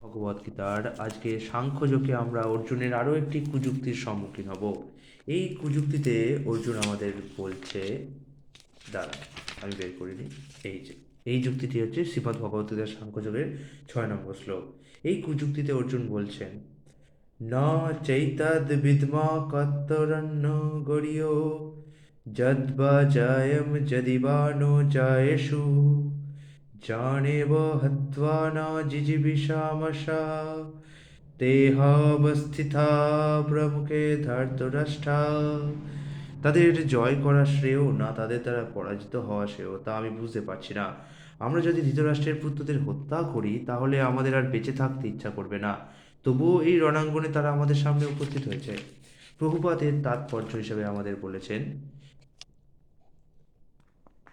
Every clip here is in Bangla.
ভগবদ্গীতার আজকে সাংখ্যযোগে আমরা অর্জুনের আরও একটি কুযুক্তির সম্মুখীন হব। এই কুযুক্তিতে অর্জুন আমাদের বলছে, দাঁড়া আমি বের করিনি, এই যুক্তিটি হচ্ছে শ্রীমদ্ ভগবদ্গীতার সাংখ্যযোগের 6 নম্বর শ্লোক। এই কুযুক্তিতে অর্জুন বলছেন, ন চৈতদ বিদ্মা কত্তরন্ন গড়িয় যদ্বা জয়ম যদিবা নো জয়েষু জানেব হত্বা না জিজিবিষামশা দেহাবস্থিতা প্রমুখে ধৃতরাষ্ট্রা। তাদের জয় করা শ্রেয় না তাদের দ্বারা পরাজিত হওয়া শ্রেয়, তা আমি বুঝতে পারছি না। আমরা যদি ধৃতরাষ্ট্রের পুত্রদের হত্যা করি তাহলে আমাদের আর বেঁচে থাকতে ইচ্ছা করবে না, তবুও এই রণাঙ্গনে তারা আমাদের সামনে উপস্থিত হয়েছে। প্রভুপাদ এর তাৎপর্য হিসেবে আমাদের বলেছেন,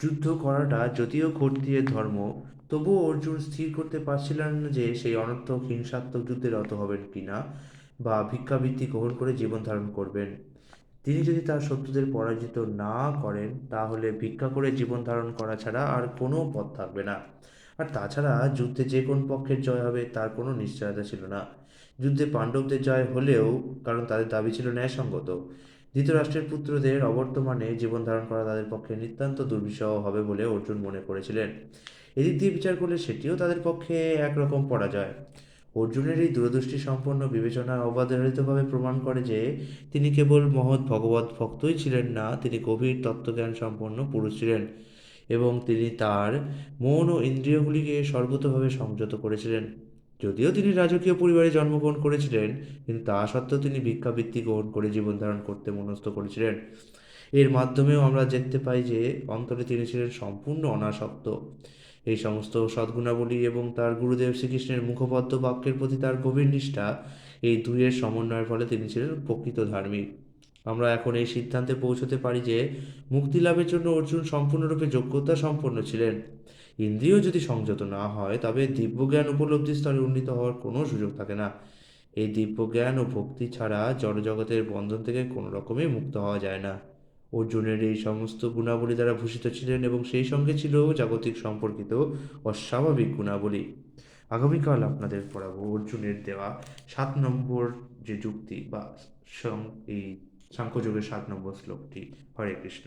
যুদ্ধ করাটা যদিও ক্ষত্রিয়ের ধর্ম, তবুও অর্জুন স্থির করতে পারছিলেন না যে সেই অনর্থক হিংসাত্মক যুদ্ধে রত হবেন কিনা বা ভিক্ষাবৃত্তি গ্রহণ করে জীবন ধারণ করবেন। তিনি যদি তার শত্রুদের পরাজিত না করেন তাহলে ভিক্ষা করে জীবন ধারণ করা ছাড়া আর কোনো পথ থাকবে না। আর তাছাড়া যুদ্ধে যে কোন পক্ষের জয় হবে তার কোনো নিশ্চয়তা ছিল না। যুদ্ধে পাণ্ডবদের জয় হলেও, কারণ তাদের দাবি ছিল ন্যায়সঙ্গত, ধৃতরাষ্ট্রের পুত্রদের অবর্তমানে জীবন ধারণ করা তাদের পক্ষে নিতান্ত দুর্বিষহ হবে বলে অর্জুন মনে করেছিলেন। এদিক দিয়ে বিচার করলে সেটিও তাদের পক্ষে একরকম পরাজয়। অর্জুনের এই দূরদৃষ্টি সম্পন্ন বিবেচনা অবাধারিতভাবে প্রমাণ করে যে তিনি কেবল মহৎ ভগবত ভক্তই ছিলেন না, তিনি গভীর তত্ত্বজ্ঞান সম্পন্ন পুরুষ ছিলেন এবং তিনি তার মন ও ইন্দ্রিয়গুলিকে সর্বতোভাবে সংযত করেছিলেন। যদিও তিনি রাজকীয় পরিবারে জন্মগ্রহণ করেছিলেন, কিন্তু তা সত্ত্বেও তিনি ভিক্ষাবৃত্তি গ্রহণ করে জীবন ধারণ করতে মনস্থ করেছিলেন। এর মাধ্যমেও আমরা দেখতে পাই যে অন্তরে তিনি ছিলেন সম্পূর্ণ অনাসক্ত। এই সমস্ত সদ্গুণাবলী এবং তার গুরুদেব শ্রীকৃষ্ণের মুখবদ্ধ বাক্যের প্রতি তার গভীর নিষ্ঠা, এই দুইয়ের সমন্বয়ের ফলে তিনি ছিলেন প্রকৃত ধার্মিক। আমরা এখন এই সিদ্ধান্তে পৌঁছতে পারি যে মুক্তি লাভের জন্য অর্জুন সম্পূর্ণরূপে যোগ্যতা সম্পন্ন ছিলেন। ইন্দ্রিয় যদি সংযত না হয় তবে দিব্যজ্ঞান উপলব্ধি স্তরে উন্নীত হওয়ার কোনো সুযোগ থাকে না। এই দিব্যজ্ঞান ও ভক্তি ছাড়া জড়জগতের বন্ধন থেকে কোনো রকমই মুক্ত হওয়া যায় না। অর্জুনের এই সমস্ত গুণাবলী দ্বারা ভূষিত ছিলেন এবং সেই সঙ্গে ছিল জাগতিক সম্পর্কিত অস্বাভাবিক গুণাবলী। আগামীকাল আপনাদের পড়াবো অর্জুনের দেওয়া 7 নম্বর যে যুক্তি বা এই সাংখ্যযোগের 7 নম্বর শ্লোকটি। হরে কৃষ্ণ।